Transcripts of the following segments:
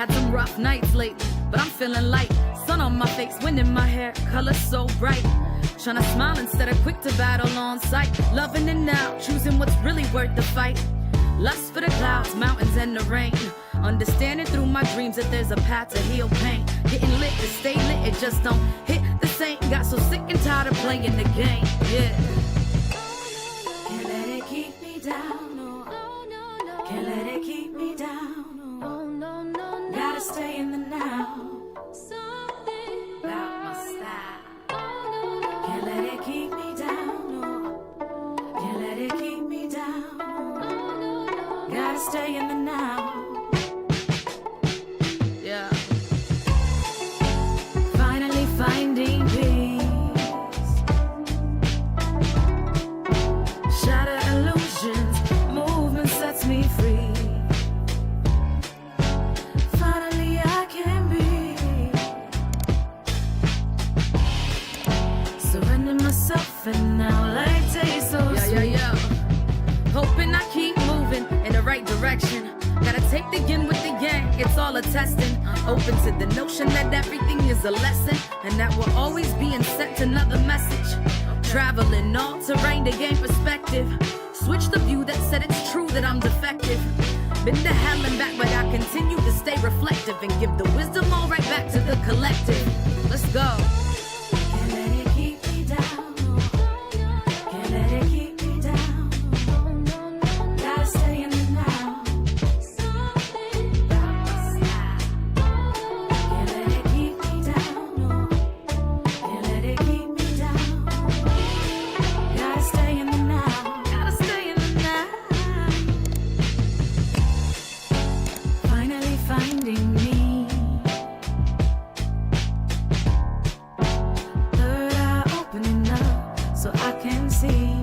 Had some rough nights lately, but I'm feeling light. Sun on my face, wind in my hair, color so bright. Tryna smile instead of quick to battle on sight. Loving it now, choosing what's really worth the fight. Lust for the clouds, mountains, and the rain. Understanding through my dreams that there's a path to heal pain. Getting lit to stay lit, it just don't hit the same. Got so sick and tired of playing the game, yeah. Can't let it keep me down, no. Can't let it keep me down, no. Gotta stay in the now. Something about my style. Can't let it keep me down, no. Can't let it keep me down, no. Gotta stay in the now. Yeah. Finally finding peace. Shatter illusions, movement sets me free. Finally I can breathe. Surrender myself and now life tastes so sweet. Yeah. Hoping I keep moving in the right direction. Gotta take the yin with the yang, it's all a testing. Open to the notion that everything is a lesson, and that we're always being sent another message. Traveling all terrain to gain perspective. Switch the view that said it's true that I'm defective. Been to hell and back, but I continue to stay reflective and give the wisdom all right back to the collective. Let's go. Can't let it keep me down, no. Can't let it keep me down, no. Gotta stay in the now. Something about my style. Can't let it keep me down, no. Can't let it keep me down. Gotta stay in the now. Gotta stay in the now. Finally finding me. Third eye opening up so I can see.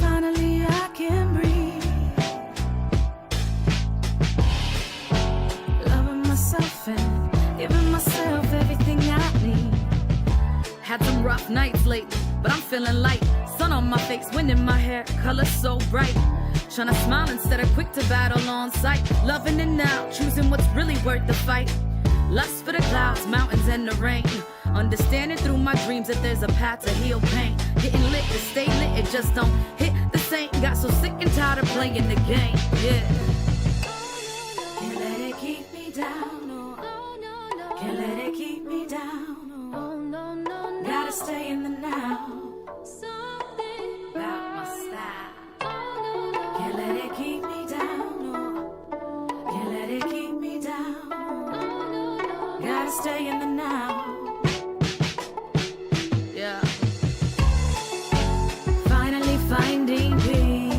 Finally I can breathe. Loving myself and giving myself everything I need. Had some rough nights lately, but I'm feeling light. Sun on my face, wind in my hair, color so bright. Tryna smile instead of quick to battle on sight. Loving it now, choosing what's really worth the fight. Lust for the clouds, mountains, and the rain. Understanding through my dreams that there's a path to heal pain. Getting lit to stay lit, it just don't hit the same. Got so sick and tired of playing the game, yeah. Can't let it keep me down, no. Can't let it keep me down, no. Gotta stay in the now. Something about my style. Can't let it keep me down, no. Can't let it keep me down, no. Gotta stay in the now. Yeah. Finally finding peace.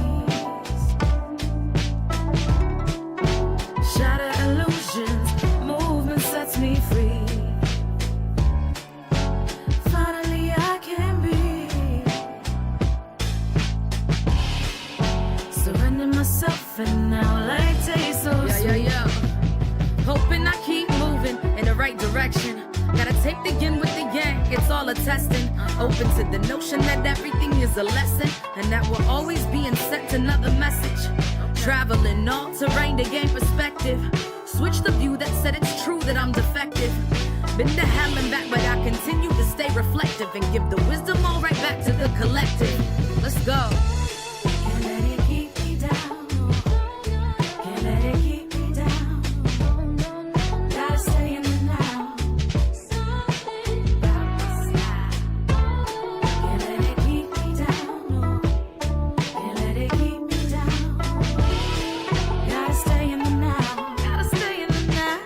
Shatter illusions, movement sets me free. Finally I can breathe. Surrender myself and now life tastes so sweet. Yeah. Hoping I keep moving in the right direction. Gotta take the yin with the yang, it's all a testing. Open to the notion that everything is a lesson, and that we're always being sent another message. Traveling all terrain to gain perspective. Switch the view that said it's true that I'm defective. Been to hell and back, but I continue to stay reflective and give the wisdom all right back to the collective. Let's go. Can't let it keep me down, no. Can't let it keep me down, no. Gotta stay in the now. Something about my style. Can't let it keep me down, no. Can't let it keep me down. Gotta stay in the now. Gotta stay in the now.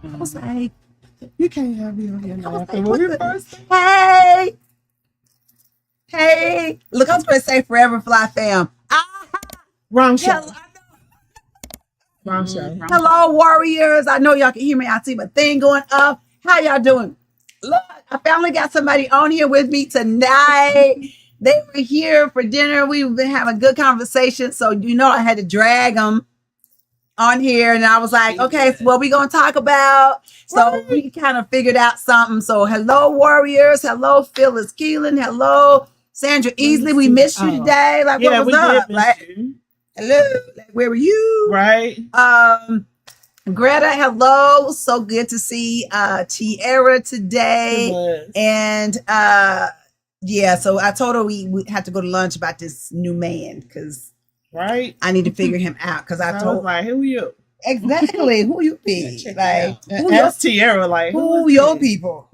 I was like, you can't have me on here now. Hey, look, I was going to say Forever Fly Fam. Wrong show. Hello, Wrong show. hello, warriors. I know y'all can hear me. I see my thing going up. How y'all doing? Look, I finally got somebody on here with me tonight. They were here for dinner. We've been having a good conversation. So, I had to drag them on here, and I was like, okay, so what we gonna talk about? So we kind of figured out something. So hello, Warriors. Hello, Phyllis Keelan. Hello, Sandra Easley. We missed you today. Like, Yeah, what was we up? did miss Like, you. hello. Like, where were you? Right. Greta, hello. So good to see Tiara today. It was. And yeah, so I told her we had to go to lunch about this new man because Right. I need to figure him out because I I told was like, who you? exactly who you be. Check it Like out. who your, Ask Tiara, like, who is your this? people.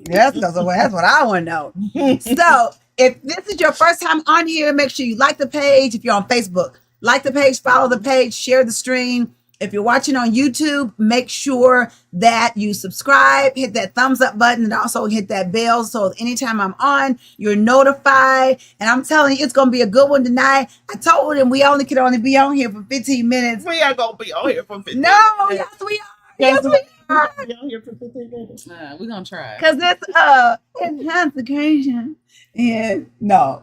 That's what I want to know. So if this is your first time on here, make sure you like the page. If you're on Facebook, like the page, follow the page, share the stream. If you're watching on YouTube, make sure that you subscribe, hit that thumbs up button, and also hit that bell so anytime I'm on, you're notified. And I'm telling you, it's going to be a good one tonight. I told him we can only be on here for 15 minutes. We are going to be on here for 15 No, minutes. yes, we are. Yes, we are. Be on here for 15 minutes. We're gonna try. Because it's intoxication. And no.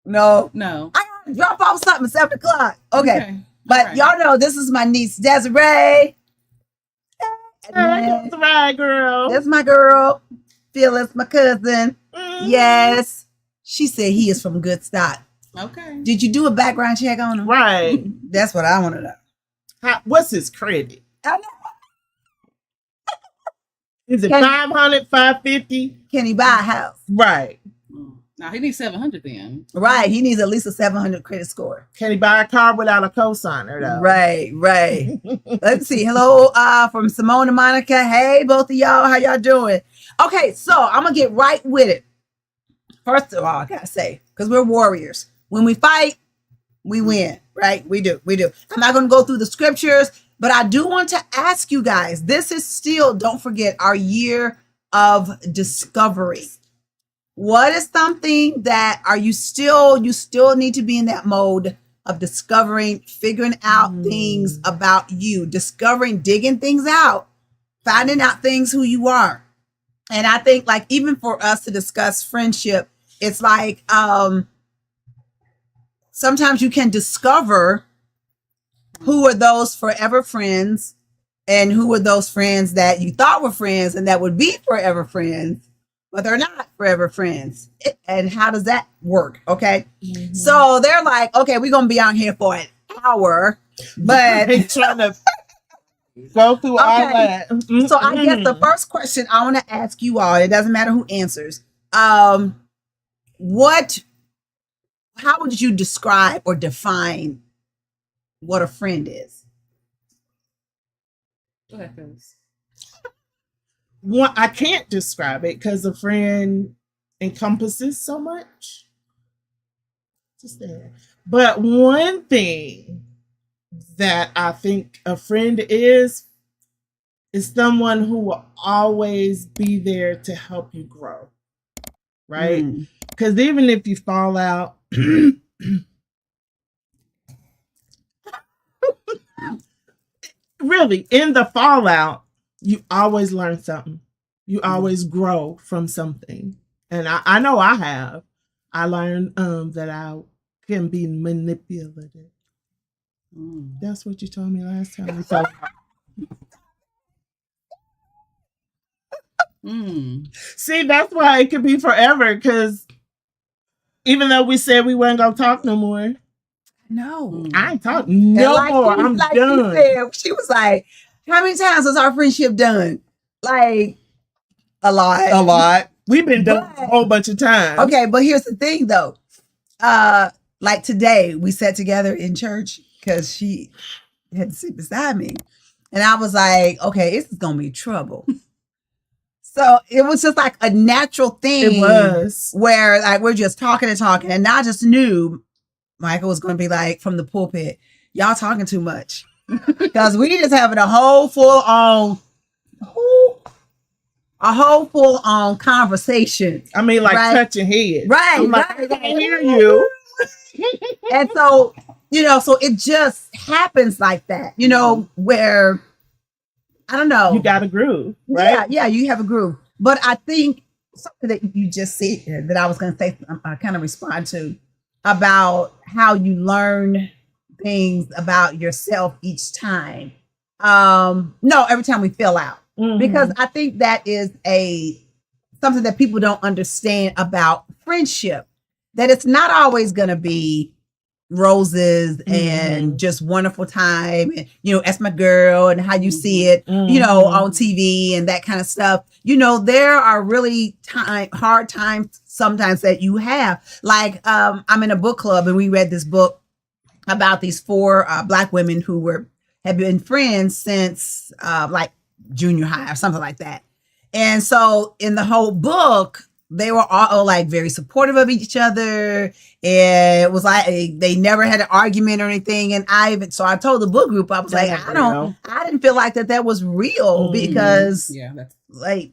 No. I gotta drop off something at 7 o'clock. Okay. But All right. y'all know this is my niece Desiree. That's right, girl. That's my girl. Phyllis, my cousin. Mhm. Yes. She said he is from good stock. Okay. Did you do a background check on him? Right. That's what I want to know. What's his credit? I know. Is it Can- 500, 550? Can he buy a house? Right. Now he needs 700 then. Right. He needs at least a 700 credit score. Can he buy a car without a cosigner, though? Right. Let's see. Hello from Simone and Monica. Hey, both of y'all. How y'all doing? Okay, so I'm going to get right with it. First of all, I got to say, because we're warriors. When we fight, we win, right? We do. I'm not going to go through the scriptures, but I do want to ask you guys, this is still, don't forget, our year of discovery. What is something that you still need to be in that mode of discovering, figuring out things about you, discovering, digging things out, finding out things who you are. And I think like even for us to discuss friendship, it's like sometimes you can discover who are those forever friends and who are those friends that you thought were friends and that would be forever friends, but they're not forever friends. And how does that work? Okay. Mm-hmm. So they're like, okay, we're going to be on here for an hour, but He's trying to go through all that. So I guess the first question I want to ask you all, it doesn't matter who answers. How would you describe or define what a friend is? Go ahead, Phyllis. One, I can't describe it because a friend encompasses so much. Just there. But one thing that I think a friend is someone who will always be there to help you grow. Right? Because even if you fall out, really, in the fallout, you always learn something. You always grow from something. And I know I have. I learned that I can be manipulative. That's what you told me last time we talked. See, that's why it could be forever, because even though we said we weren't going to talk no more, no, I ain't talking no more. I'm done. She was like, how many times was our friendship done? Like, a lot. We've been done a whole bunch of times. Okay, but here's the thing, though. Like today, we sat together in church because she had to sit beside me. And I was like, okay, this is going to be trouble. So it was just like a natural thing. It was. Where like we're just talking. And I just knew Michael was going to be like from the pulpit, y'all talking too much. Because we just having a whole full on conversation. I mean, like right? touching heads. Right. I'm like, right. I can't hear you. And so, so it just happens like that, where, I don't know. You got a groove, right? Yeah, you have a groove. But I think something that you just said that I was going to say, I kind of respond to about how you learn things about yourself each time. No, every time we fill out. Because I think that is something that people don't understand about friendship, that it's not always going to be roses and just wonderful time. And, that's my girl and how you see it, on TV and that kind of stuff. There are really hard times sometimes that you have. Like, I'm in a book club and we read this book about these 4 Black women who have been friends since like junior high or something like that. And so in the whole book, they were all like very supportive of each other. And it was like they never had an argument or anything. And I told the book group, I was like, I didn't feel like that was real because that's like,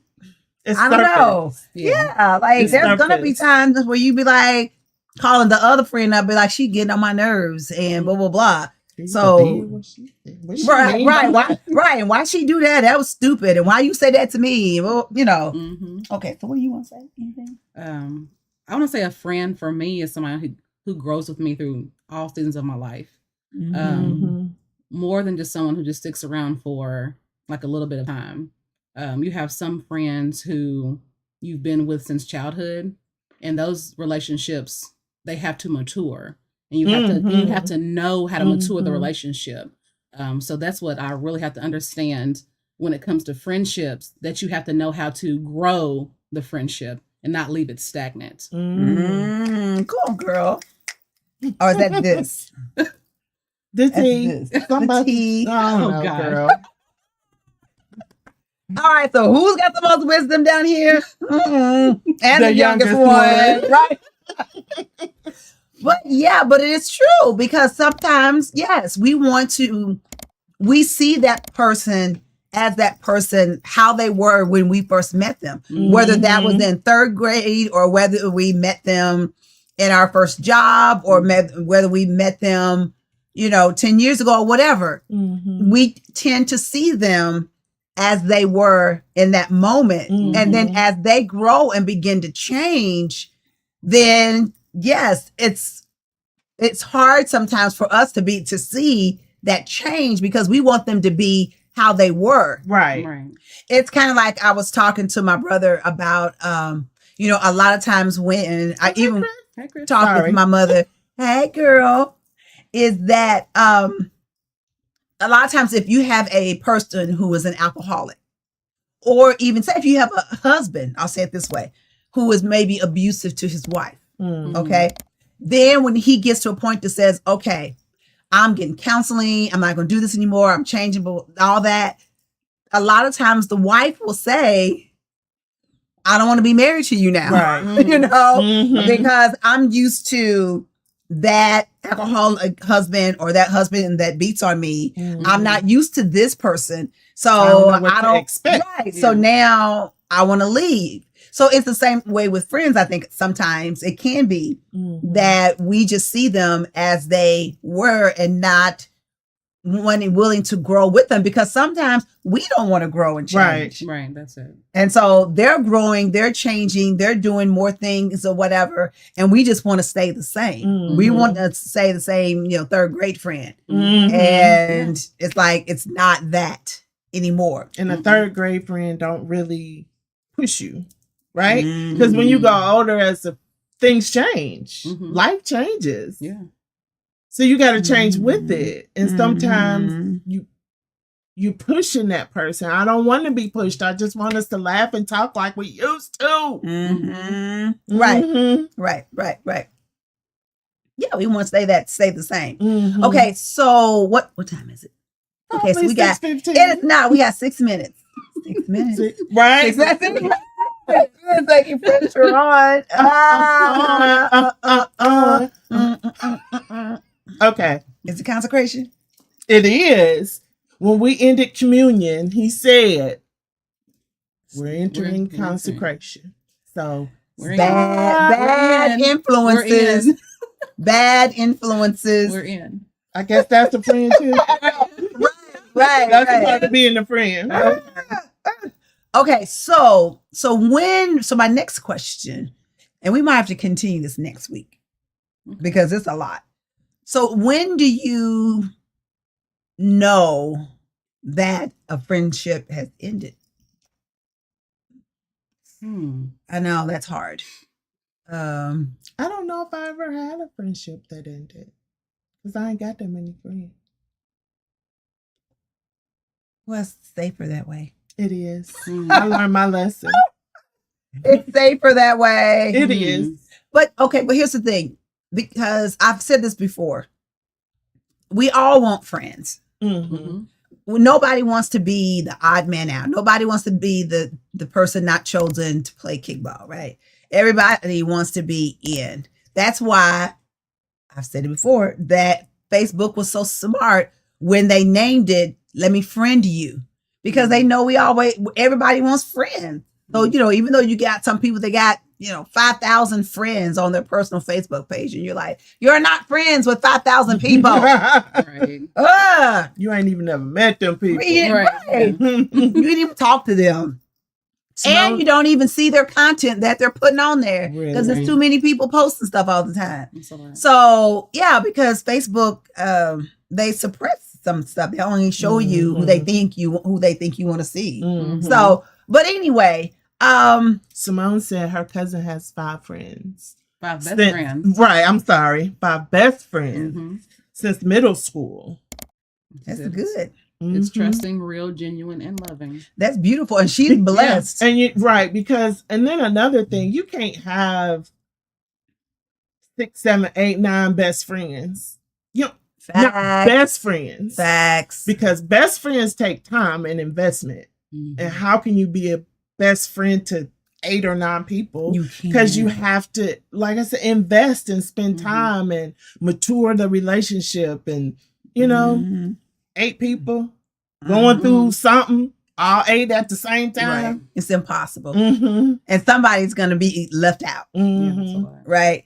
it's I don't know. Yeah. Like it's there's going to be times where you be like calling the other friend up, be like, she getting on my nerves and blah, blah, blah. So right. Why she do that? That was stupid. And why you say that to me? Well, Okay. So what do you want to say? Anything? I want to say a friend for me is somebody who grows with me through all seasons of my life. More than just someone who just sticks around for like a little bit of time. You have some friends who you've been with since childhood, and those relationships, they have to mature. And you have to know how to mature the relationship. So that's what I really have to understand when it comes to friendships, that you have to know how to grow the friendship and not leave it stagnant. Cool, girl. Or is that this? The tea. Somebody. Oh, God. Girl. All right, so who's got the most wisdom down here? And the youngest one, right? But it is true, because sometimes, yes, we see that person as that person, how they were when we first met them, whether that was in 3rd grade or whether we met them in our first job or whether we met them, 10 years ago or whatever. We tend to see them as they were in that moment. And then as they grow and begin to change, then yes, it's hard sometimes for us to see that change, because we want them to be how they were. Right. It's kind of like I was talking to my brother about, a lot of times when I even talk with my mother, hey girl, is that a lot of times if you have a person who is an alcoholic, or even say if you have a husband, I'll say it this way, who is maybe abusive to his wife, okay? Then when he gets to a point that says, okay, I'm getting counseling, I'm not going to do this anymore, I'm changing, all that. A lot of times the wife will say, I don't want to be married to you now, right. Because I'm used to that alcoholic husband or that husband that beats on me. I'm not used to this person. So I don't expect. Right. Yeah. So now I want to leave. So it's the same way with friends. I think sometimes it can be that we just see them as they were and not willing to grow with them, because sometimes we don't want to grow and change. Right. That's it. And so they're growing, they're changing, they're doing more things or whatever. And we just want to stay the same. We want to stay the same, 3rd grade friend. And it's like, it's not that anymore. And a 3rd grade friend don't really push you. Right? Because when you go older, things change. Life changes. Yeah. So you got to change with it. And sometimes you pushing that person. I don't want to be pushed. I just want us to laugh and talk like we used to. Right. Yeah, we want to stay the same. Okay, so what time is it? Okay, so we got 6:15. It is not. We got 6 minutes. 6 minutes. Right. Exactly. It's like your pressure on. Okay. Is it consecration? It is. When we ended communion, he said, we're entering consecration. So bad influences. Bad influences. We're in. I guess that's a friend too. Right. That's a part of being a friend. Okay, so my next question, and we might have to continue this next week because it's a lot. So when do you know that a friendship has ended? I know that's hard. I don't know if I ever had a friendship that ended because I ain't got that many friends. Well, it's safer that way. It is. I learned my lesson. It's safer that way. It is. But okay, but here's the thing, because I've said this before. We all want friends. Mm-hmm. Nobody wants to be the odd man out. Nobody wants to be the person not chosen to play kickball, right? Everybody wants to be in. That's why I've said it before that Facebook was so smart when they named it "Let Me Friend You," because they know everybody wants friends. So, even though you got some people that got, 5,000 friends on their personal Facebook page, and you're like, you're not friends with 5,000 people. Right. You ain't even never met them people. Right. You didn't even talk to them. And you don't even see their content that they're putting on there because there's too many people posting stuff all the time. So, yeah, because Facebook, they suppress some stuff. They only show you who they think you want to see. Mm-hmm. So, but anyway, Simone said her cousin has 5 friends. 5 best friends. Right, I'm sorry. 5 best friends since middle school. That's good. It's trusting, real, genuine, and loving. That's beautiful. And she's blessed. Yeah. And and then another thing, you can't have 6, 7, 8, 9 best friends. Not best friends. Facts. Because best friends take time and investment. And how can you be a best friend to 8 or 9 people? Because you have to, like I said, invest and spend time and mature the relationship. And, 8 people going through something, all 8 at the same time. Right. It's impossible. And somebody's going to be left out. Right.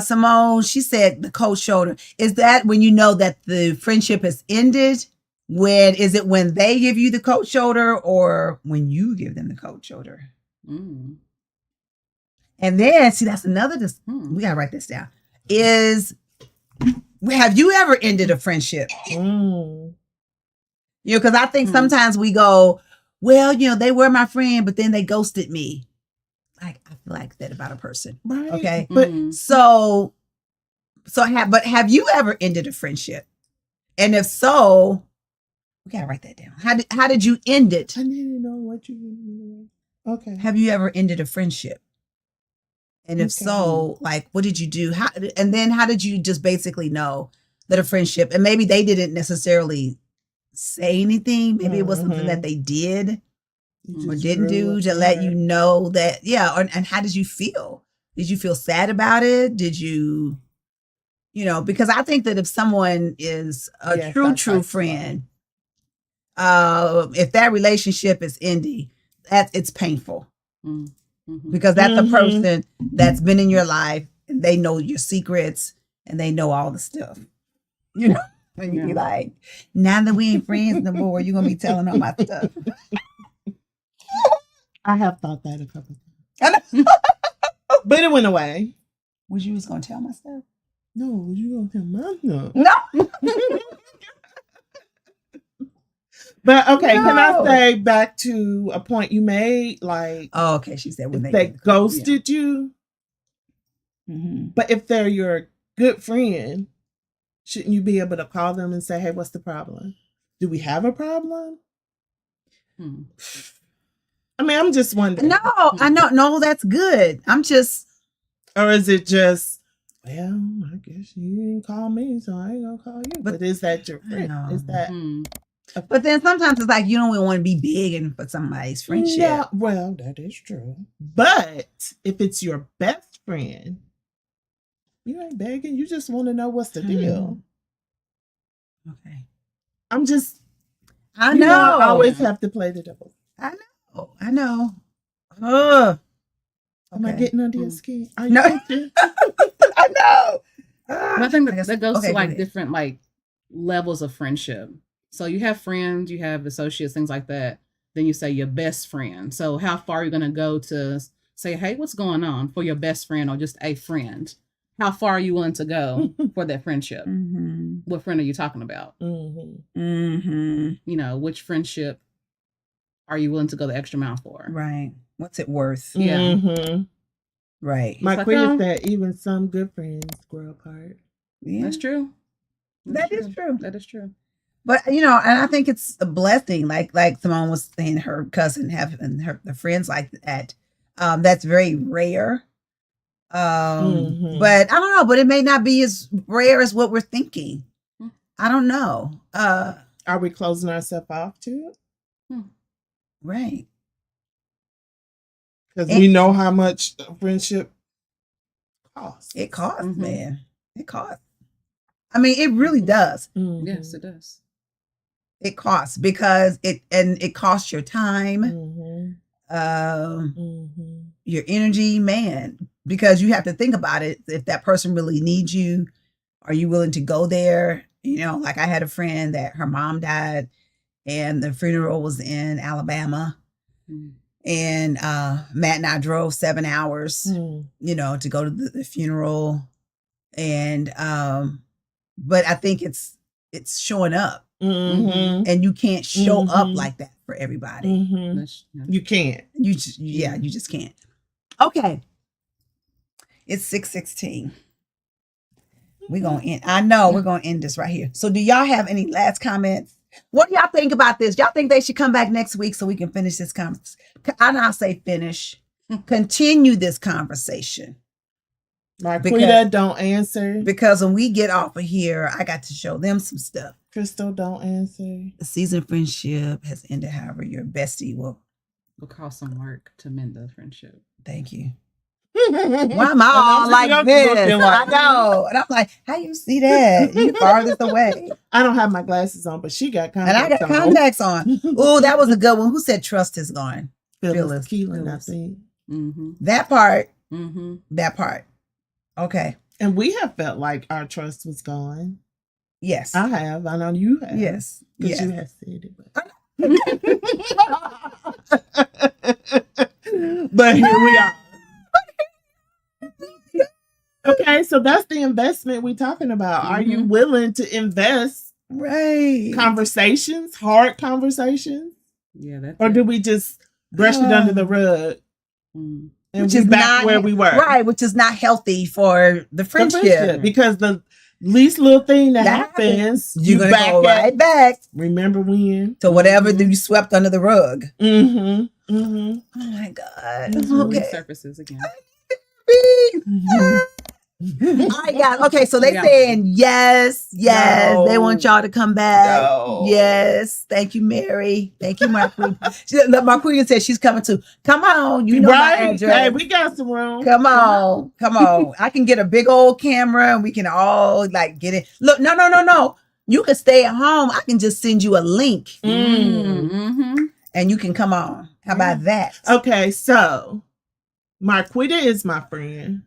Simone, she said the cold shoulder. Is that when you know that the friendship has ended? Is it when they give you the cold shoulder or when you give them the cold shoulder? And then, see, that's another, we got to write this down. Have you ever ended a friendship? Because I think sometimes we go, well, they were my friend, but then they ghosted me. Like, I feel like that about a person. Right. Okay. But have you ever ended a friendship? And if so, we gotta write that down. How did you end it? I didn't know what you mean. Okay. Have you ever ended a friendship? And if so, like, what did you do? How did you just basically know that a friendship, and maybe they didn't necessarily say anything. Maybe it was something that they did or didn't do to let you know that, and how did you feel? Did you feel sad about it? Did you, because I think that if someone is a true friend, if that relationship is ending, it's painful because that's a person that's been in your life and they know your secrets and they know all the stuff, and you be like, now that we ain't friends no more, you're going to be telling all my stuff. I have thought that a couple times. But it went away. Was you going to tell my stuff? No, you going to tell my stuff? No. But okay, can I say back to a point you made? Like, oh, okay, she said when they ghosted you. But if they're your good friend, shouldn't you be able to call them and say, hey, what's the problem? Do we have a problem? I mean, I'm just wondering. No, I know. No, that's good. I'm just. Or is it just, well, I guess you didn't call me, so I ain't going to call you. But is that your friend? Is that. But then sometimes it's like you don't even want to be big for somebody's friendship. Yeah, well, that is true. But if it's your best friend, you ain't begging. You just want to know what's the deal. Okay. I know. I always have to play the devil. I know. Am I getting under your skin? Are you no. I know. I think that goes to like different like levels of friendship. So you have friends, you have associates, things like that. Then you say your best friend. So how far are you going to go to say, hey, what's going on for your best friend or just a friend? how far are you willing to go for that friendship? Mm-hmm. What friend are you talking about? Mm-hmm. Mm-hmm. You know, which friendship are you willing to go the extra mile for? Right. What's it worth? Yeah. Mm-hmm. Right. My like, queen oh. is that even some good friends grow apart. Yeah. That's true. That is true. That is true. But and I think it's a blessing. Like Simone was saying, her cousin having the friends like that. That's very rare. But I don't know. But it may not be as rare as what we're thinking. I don't know. Are we closing ourselves off to it? Right. Because we know how much friendship costs. It costs, man. It costs. I mean, it really does. Mm-hmm. Yes, it does. It costs because it costs your time, your energy, man. Because you have to think about it. If that person really needs you, are you willing to go there? You know, like I had a friend that her mom died, and the funeral was in Alabama, and Matt and I drove 7 hours, you know, to go to the funeral, and but I think it's showing up. And you can't show up like that for everybody. You can't. You just can't. Okay. It's 6:16. We're gonna end. I know we're gonna end this right here. So do y'all have any last comments? What do y'all think about this? Y'all think they should come back next week so we can finish this conversation? I'll say finish. Continue this conversation. Marquita, don't answer. Because when we get off of here, I got to show them some stuff. Crystal, don't answer. The season friendship has ended. However, your bestie will cost some work to mend the friendship. Thank you. Why am I all like this? I know. And I'm like, how you see that? You farthest away. I don't have my glasses on, but she got contacts on. And I got contacts on. Oh, that was a good one. Who said trust is gone? Phyllis Keelan, I think. That part. That part. Okay. And we have felt like our trust was gone. Yes. I have. I know you have. Yes. Because you have said it. But here we are. Okay, so that's the investment we're talking about. Are you willing to invest? Right. Conversations, hard conversations? Yeah, or do we just brush it under the rug? And which is is back not where we were. Right, which is not healthy for the friendship. Because the least little thing that happens, you're going to go right back. Remember when? To whatever you swept under the rug. Oh my God. Okay. Surfaces again. All right, guys. Okay, so they saying yes. No. They want y'all to come back. No. Yes. Thank you, Mary. Thank you, Marquita. Marquita said she's coming too. Come on, you know my address. Hey, we got some room. Come on. I can get a big old camera and we can all like get it. Look, no. You can stay at home. I can just send you a link, and you can come on. How about that? Okay, so Marquita is my friend.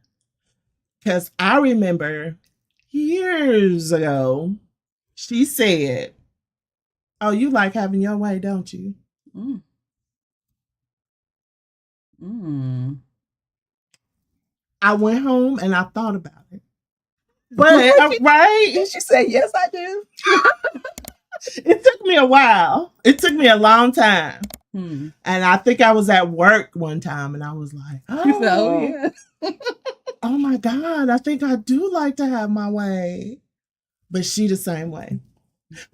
Because I remember years ago, she said, oh, you like having your way, don't you? I went home and I thought about it. But, right? Did she say, yes, I do? It took me a while. It took me a long time. And I think I was at work one time and I was like, oh my God, I think I do like to have my way. But she the same way.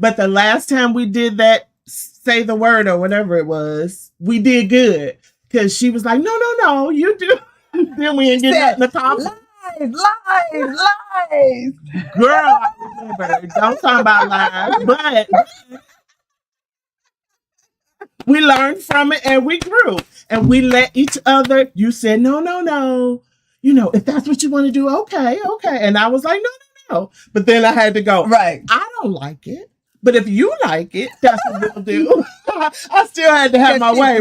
But the last time we did that, say the word or whatever it was, we did good. Because she was like, no, you do. Then we didn't get in the conference. Lies. Girl, I remember. Don't talk about lies. But we learned from it and we grew. And we let each other, you said, no. You know, if that's what you want to do, okay. And I was like, no. But then I had to go, right. I don't like it. But if you like it, that's what we'll do. I still had to have my way,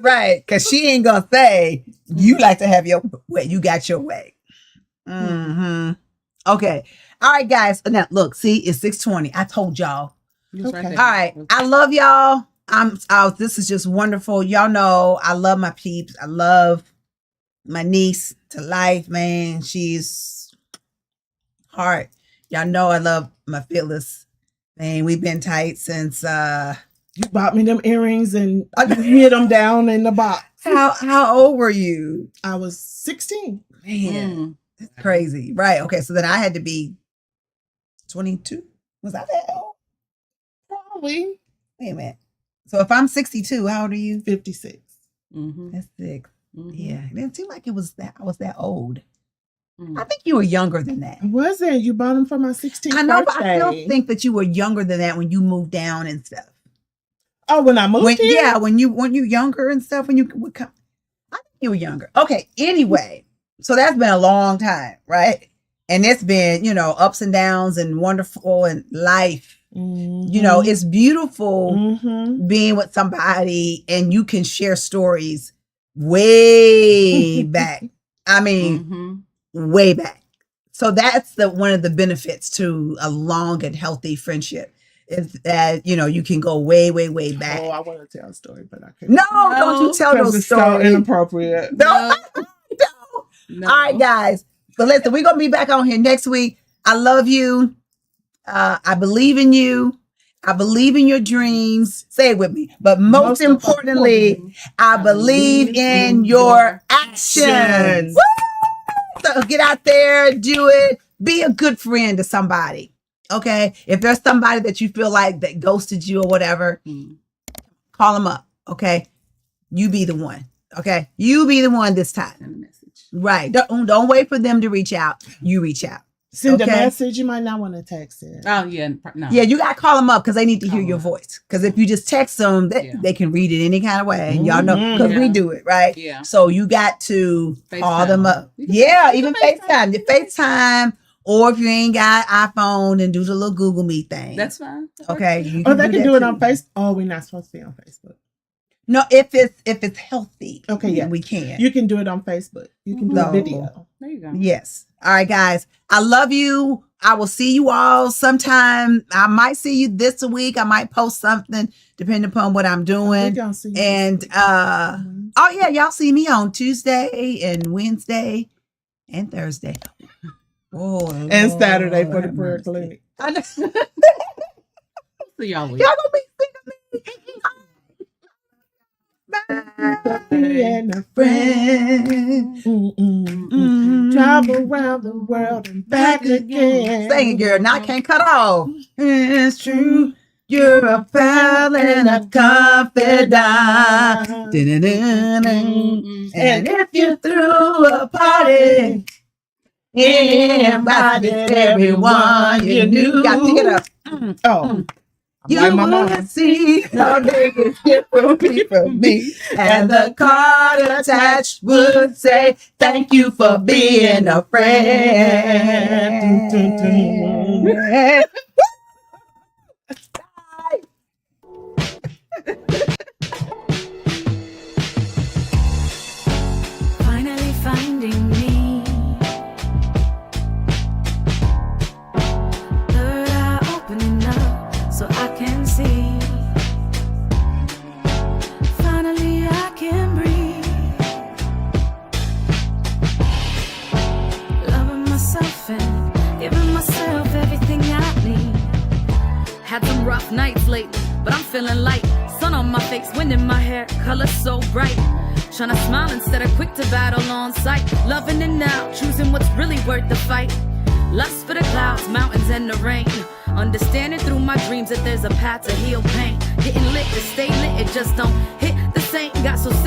right. Because she ain't going to say, you like to have your way. You got your way. Okay. All right, guys. Now, look, see, it's 6:20. I told y'all. Okay. All right. I love y'all. This is just wonderful. Y'all know I love my peeps. I love my niece to life, man. She's heart. Y'all know I love my Phyllis. Man, we've been tight since You bought me them earrings and I hid them down in the box. how old were you? I was 16. Man, that's crazy. Right. Okay. So then I had to be 22. Was I that old? Probably. Wait a minute. So if I'm 62, how old are you? 56. That's 6. Mm-hmm. Yeah. It didn't seem like I was that old. I think you were younger than that. Was it? You bought them for my 16th I know, birthday. but I still think that you were younger than that when you moved down and stuff. Oh, when I moved here? Yeah, when you younger and stuff, when you would come. I think you were younger. Okay, anyway. So that's been a long time, right? And it's been, ups and downs and wonderful and life. Mm-hmm. It's beautiful being with somebody and you can share stories way back. I mean, way back. So that's one of the benefits to a long and healthy friendship is that, you can go way, way, way back. Oh, I want to tell a story, but I can't. No, don't you tell those it's stories. so inappropriate. No. All right, guys. But listen, we're going to be back on here next week. I love you. I believe in you. I believe in your dreams. Say it with me. But most importantly, I believe in your actions. Woo! So get out there, do it. Be a good friend to somebody. Okay? If there's somebody that you feel like that ghosted you or whatever, call them up. Okay? You be the one. Okay? You be the one this time. Send a message. Right. Don't wait for them to reach out. You reach out. Send a message. You might not want to text it. Oh, yeah. No. Yeah, you got to call them up because they need to hear your voice. Because if you just text them, they can read it any kind of way. And y'all know, because we do it, right? Yeah. So you got to call them up. You even FaceTime. FaceTime. Or if you ain't got iPhone, and do the little Google Meet thing. That's fine. Okay. They can do it on Facebook. Oh, we're not supposed to be on Facebook. No, if it's healthy. Okay, yeah. We can. You can do it on Facebook. You can do a video. There you go. Yes. All right, guys. I love you. I will see you all sometime. I might see you this week. I might post something depending upon what I'm doing. And oh yeah, y'all see me on Tuesday and Wednesday and Thursday. Oh, and Saturday for the prayer clinic. I know. See y'all week. Y'all gonna be singing me. Being a friend. Travel around the world and back again. Sing it, girl. Now I can't cut off. It's true. You're a pal and a confidant. And if you threw a party, invited everyone you knew. Got to get up. Oh. You would see how big it's different from me. And the card attached would say, thank you for being a friend. Finally finding me. Third eye opening up so I can see. Finally I can breathe. Loving myself and giving myself everything I need. Had some rough nights lately, but I'm feeling light. Sun on my face, wind in my hair, color so bright. Tryna smile instead of quick to battle on sight. Loving it now, choosing what's really worth the fight. Lust for the clouds, mountains, and the rain. Understanding through my dreams that there's a path to heal pain. Getting lit to stay lit, it just don't hit the same. Got so sick.